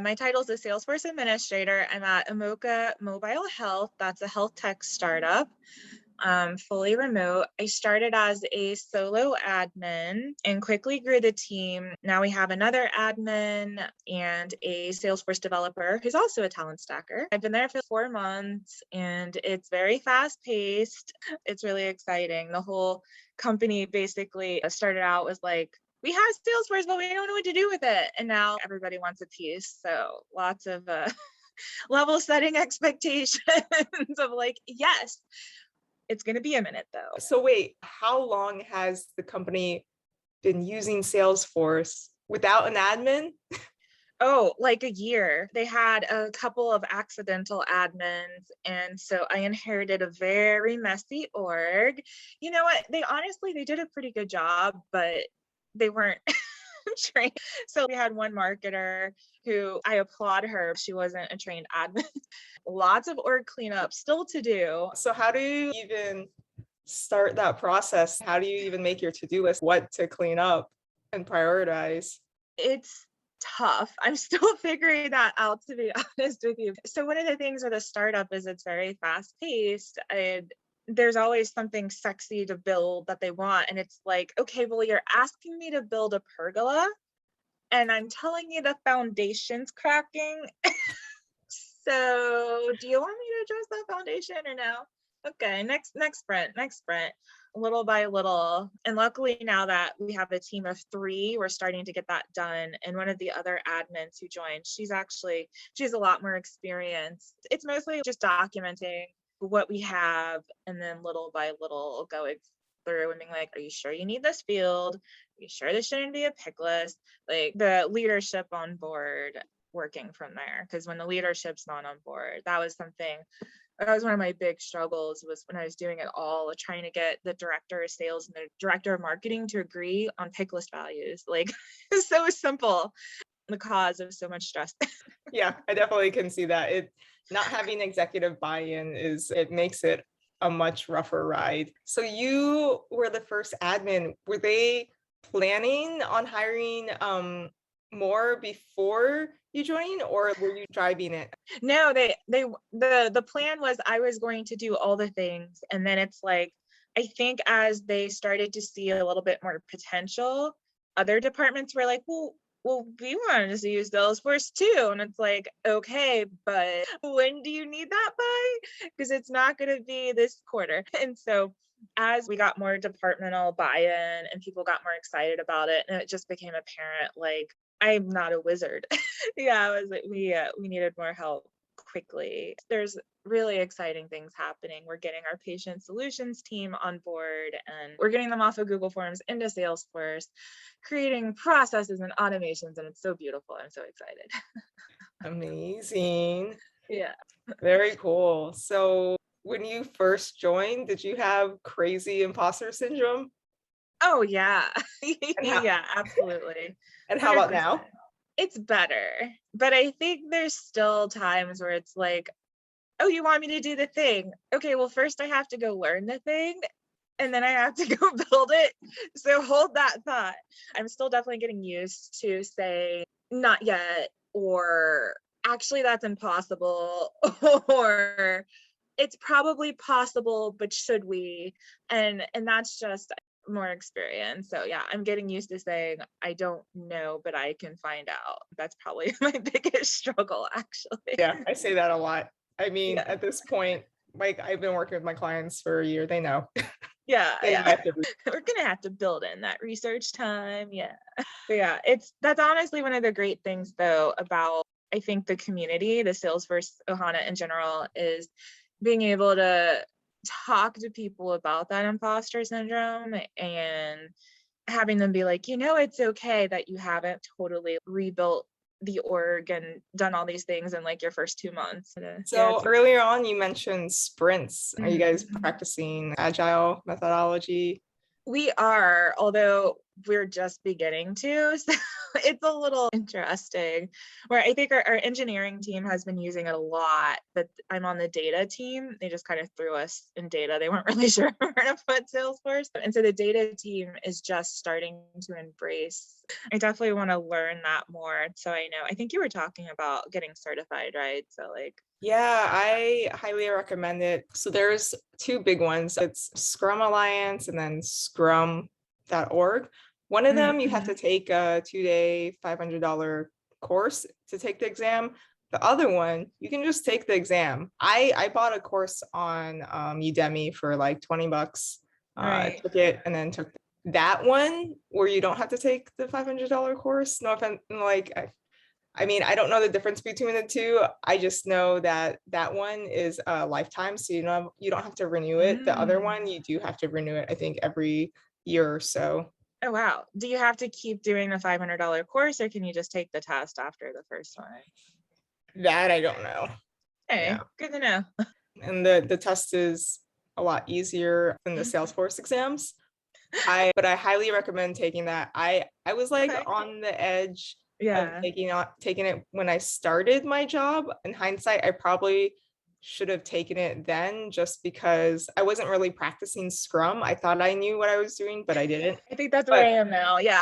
My title is a Salesforce administrator. I'm at Amoka Mobile Health. That's a health tech startup, fully remote. I started as a solo admin and quickly grew the team. Now we have another admin and a Salesforce developer who's also a talent stacker. I've been there for 4 months and it's very fast paced. It's really exciting. The whole company basically started out was like, we have Salesforce, but we don't know what to do with it. And now everybody wants a piece. So lots of level setting expectations of like, yes, it's going to be a minute though. So wait, how long has the company been using Salesforce without an admin? Oh, like a year. They had a couple of accidental admins. And so I inherited a very messy org. You know what? They did a pretty good job, but they weren't trained. So we had one marketer who I applaud her. She wasn't a trained admin. Lots of org cleanup still to do. So how do you even start that process? How do you even make your to-do list? What to clean up and prioritize? It's tough. I'm still figuring that out, to be honest with you. So one of the things with a startup is it's very fast paced. There's always something sexy to build that they want. And it's like, okay, well, you're asking me to build a pergola and I'm telling you the foundation's cracking. So do you want me to address that foundation or no? Okay, next sprint, little by little. And luckily now that we have a team of 3, we're starting to get that done. And one of the other admins who joined, she has a lot more experience. It's mostly just documenting what we have and then little by little going through and being like, are you sure you need this field? Are you sure this shouldn't be a pick list? Like the leadership on board, working from there. Because when the leadership's not on board, that was one of my big struggles, was when I was doing it all, trying to get the director of sales and the director of marketing to agree on pick list values. Like it's so simple, the cause of so much stress. Yeah, I definitely can see that. It not having executive buy-in it makes it a much rougher ride. So you were the first admin. Were they planning on hiring more before you joined, or were you driving it? No, the plan was I was going to do all the things. And then it's like, I think as they started to see a little bit more potential, other departments were like, well, we wanted to use Salesforce too. And it's like, okay, but when do you need that by? Because it's not going to be this quarter. And so as we got more departmental buy-in and people got more excited about it, and it just became apparent, like, I'm not a wizard. Yeah, I was like, we needed more help quickly. There's really exciting things happening. We're getting our patient solutions team on board and we're getting them off of Google Forms into Salesforce, creating processes and automations, and it's so beautiful. I'm so excited. Amazing. Yeah. Very cool. So when you first joined, did you have crazy imposter syndrome? Oh yeah. Yeah, absolutely. And how about 100%. now? It's better, but I think there's still times where it's like, oh, you want me to do the thing? Okay, well, first I have to go learn the thing and then I have to go build it. So hold that thought. I'm still definitely getting used to say, not yet, or actually that's impossible, or it's probably possible, but should we? And that's just more experience. So yeah, I'm getting used to saying, I don't know, but I can find out. That's probably my biggest struggle, actually. Yeah, I say that a lot. I mean, Yeah. at this point, like I've been working with my clients for a year, they know. Yeah, They know I yeah. have to We're gonna have to build in that research time. Yeah. But yeah, that's honestly one of the great things though about, I think, the community, the Salesforce Ohana in general, is being able to talk to people about that imposter syndrome and having them be like, it's okay that you haven't totally rebuilt the org and done all these things in like your first 2 months. So earlier on, you mentioned sprints. Are you guys Mhm. practicing Agile methodology? We are, although we're just beginning to. So it's a little interesting. Where I think our engineering team has been using it a lot, but I'm on the data team. They just kind of threw us in data. They weren't really sure where to put Salesforce. And so the data team is just starting to embrace. I definitely want to learn that more. So I know, I think you were talking about getting certified, right? So like, Yeah, I highly recommend it. So there's two big ones. It's Scrum Alliance and then scrum.org. One of them, you have to take a 2-day, $500 course to take the exam. The other one, you can just take the exam. I bought a course on Udemy for like $20. right. Took it and then took that one where you don't have to take the $500 course. No offense, like I mean, I don't know the difference between the two. I just know that that one is a lifetime, so you don't have to renew it. The other one, you do have to renew it, I think, every year or so. Oh, wow. Do you have to keep doing the $500 course, or can you just take the test after the first one? That I don't know. Hey, Yeah. good to know. And the test is a lot easier than the Salesforce exams. But I highly recommend taking that. I was like Okay. on the edge of Yeah. taking it when I started my job. In hindsight, I probably should have taken it then just because I wasn't really practicing Scrum. I thought I knew what I was doing, but I didn't. I think that's where I But am now. Yeah.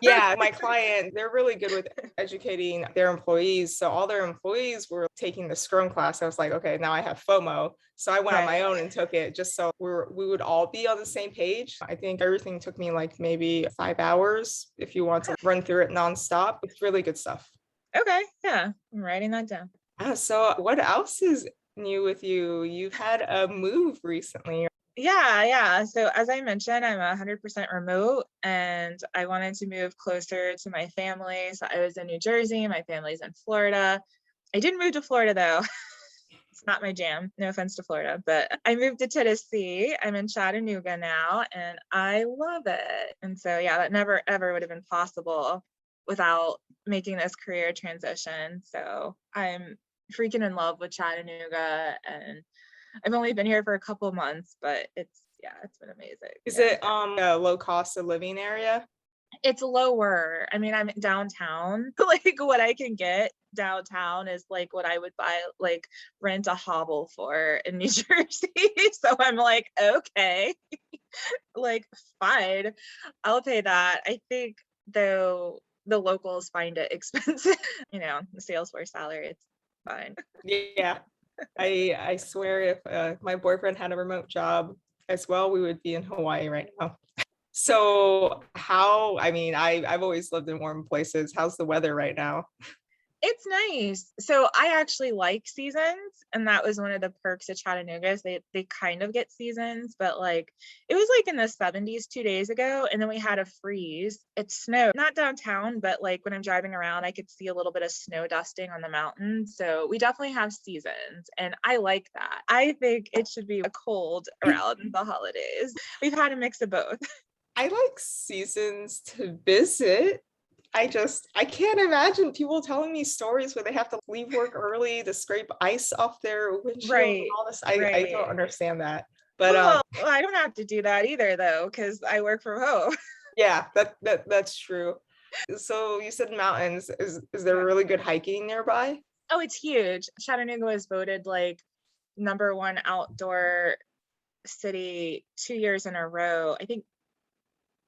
yeah, my client, they're really good with educating their employees. So all their employees were taking the Scrum class. I was like, okay, now I have FOMO. So I went on my Right. own and took it just so we would all be on the same page. I think everything took me like maybe 5 hours if you want to run through it nonstop. It's really good stuff. Okay. Yeah. I'm writing that down. So what else is new with you? You've had a move recently. Yeah. Yeah. So as I mentioned, I'm 100% remote and I wanted to move closer to my family. So I was in New Jersey. My family's in Florida. I didn't move to Florida though. It's not my jam. No offense to Florida, but I moved to Tennessee. I'm in Chattanooga now and I love it. And so, yeah, that never ever would have been possible without making this career transition. So I'm freaking in love with Chattanooga and I've only been here for a couple months, but it's been amazing. Is Yeah. it a low cost of living area? It's lower. I mean, I'm downtown. Like what I can get downtown is like what I would buy, like rent a hovel for in New Jersey. So I'm like, okay, like fine, I'll pay that. I think though the locals find it expensive, the Salesforce salary, it's fine. Yeah. I swear if my boyfriend had a remote job as well, we would be in Hawaii right now. So I mean, I've always lived in warm places. How's the weather right now? It's nice. So I actually like seasons, and that was one of the perks of Chattanooga is they kind of get seasons, but like it was like in the 70s 2 days ago, and then we had a freeze. It snowed, not downtown, but like when I'm driving around, I could see a little bit of snow dusting on the mountain. So we definitely have seasons, and I like that. I think it should be cold around the holidays. We've had a mix of both. I like seasons to visit. I can't imagine people telling me stories where they have to leave work early to scrape ice off their windshield and Right. all this. I Right. don't understand that. But Well, I don't have to do that either though, because I work from home. yeah, that's true. So you said mountains. Is there Yeah. really good hiking nearby? Oh, it's huge. Chattanooga was voted like #1 outdoor city 2 years in a row. I think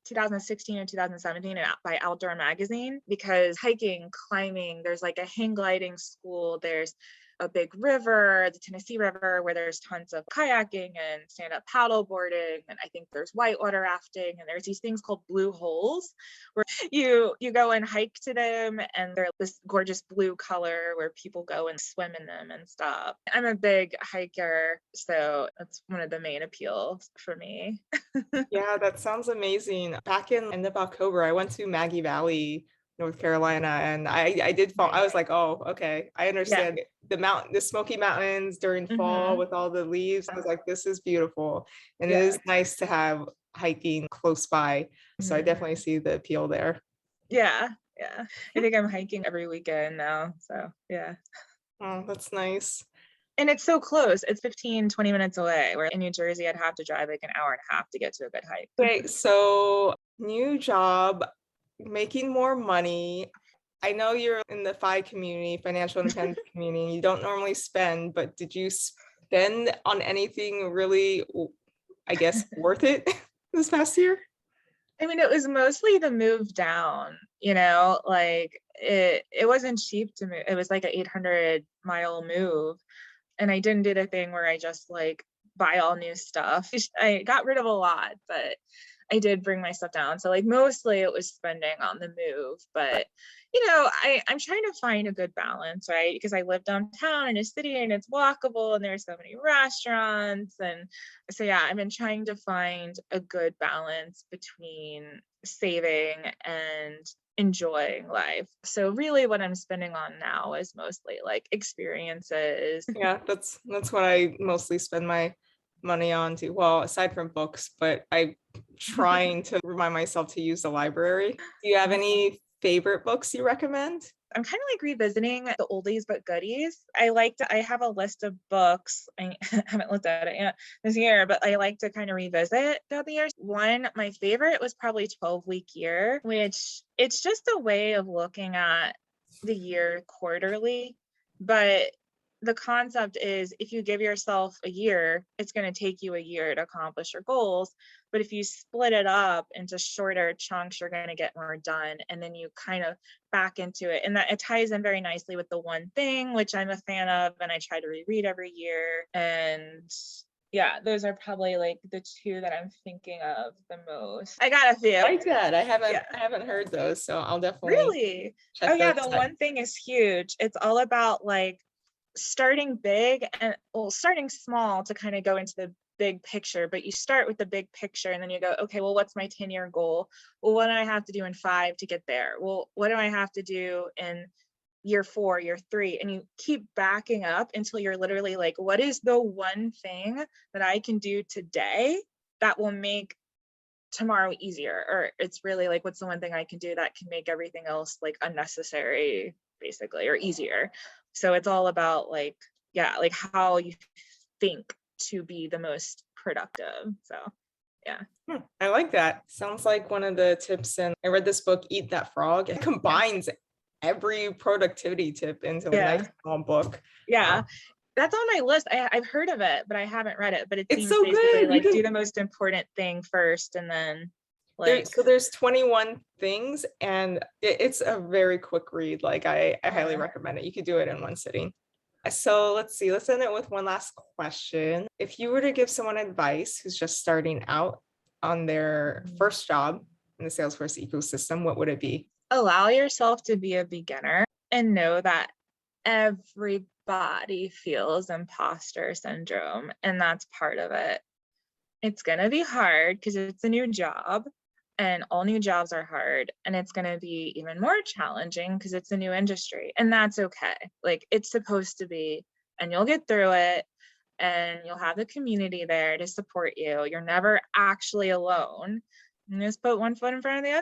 2016 and 2017 by Outdoor Magazine, because hiking, climbing, there's like a hang gliding school, there's a big river, the Tennessee River, where there's tons of kayaking and stand-up paddle boarding, and I think there's whitewater rafting, and there's these things called blue holes where you go and hike to them, and they're this gorgeous blue color where people go and swim in them and stuff. I'm a big hiker, so that's one of the main appeals for me. Yeah, that sounds amazing. Back in end of October, I went to Maggie Valley, North Carolina, and I did fall. I was like, oh, okay, I Yeah. understand the Smoky Mountains during fall Mhm. with all the leaves. I was like, this is beautiful, and it Yeah. is nice to have hiking close by. So I Mhm. definitely see the appeal there. Yeah. Yeah. I think I'm hiking every weekend now. So yeah. Oh, that's nice. And it's so close. It's 15-20 minutes away. Where in New Jersey, I'd have to drive like an hour and a half to get to a good hike. Okay, so new job, making more money. I know you're in the FI community, financial independence community. You don't normally spend, but did you spend on anything really, I guess, worth it this past year? I mean, it was mostly the move down, you know, like it wasn't cheap to move. It was like an 800-mile move. And I didn't do the thing where I just like buy all new stuff. I got rid of a lot, but I did bring my stuff down. So like mostly it was spending on the move, but I'm trying to find a good balance, right? Because I live downtown in a city and it's walkable and there's so many restaurants. And so yeah, I've been trying to find a good balance between saving and enjoying life. So really what I'm spending on now is mostly like experiences. Yeah, that's what I mostly spend my money on too. Well, aside from books, but I'm trying to remind myself to use the library. Do you have any favorite books you recommend? I'm kind of like revisiting the oldies but goodies. I have a list of books. I haven't looked at it yet this year, but I like to kind of revisit throughout the years. One, my favorite was probably 12-week year, which it's just a way of looking at the year quarterly. But the concept is if you give yourself a year, it's going to take you a year to accomplish your goals. But if you split it up into shorter chunks, you're going to get more done. And then you kind of back into it. And that it ties in very nicely with the one thing, which I'm a fan of, and I try to reread every year. And yeah, those are probably like the two that I'm thinking of the most. I got a few. I like that. Yeah. I haven't heard those, so I'll definitely Really? Oh check yeah, those the out. one thing is huge. It's all about like starting big and starting small to kind of go into the big picture, but you start with the big picture and then you go, okay, well, what's my 10-year goal? Well, what do I have to do in 5 to get there? Well, what do I have to do in year 4, year 3? And you keep backing up until you're literally like, what is the one thing that I can do today that will make tomorrow easier? Or it's really like, what's the one thing I can do that can make everything else like unnecessary, basically, or easier? So it's all about like, yeah, like how you think to be the most productive. So yeah. I like that. Sounds like one of the tips. And I read this book, Eat That Frog. It combines every productivity tip into a nice Yeah. small book. Yeah. That's on my list. I've heard of it, but I haven't read it. But it It's seems so basically good. like do the most important thing first and then like There's 21 things, and it's a very quick read. Like I highly recommend it. You could do it in one sitting. So let's see, let's end it with one last question. If you were to give someone advice who's just starting out on their first job in the Salesforce ecosystem, what would it be? allow yourself to be a beginner and know that everybody feels imposter syndrome, and that's part of it. It's going to be hard because it's a new job, and all new jobs are hard, and it's going to be even more challenging because it's a new industry, and that's okay. Like it's supposed to be, and you'll get through it, and you'll have the community there to support you. You're never actually alone. And just put one foot in front of the other.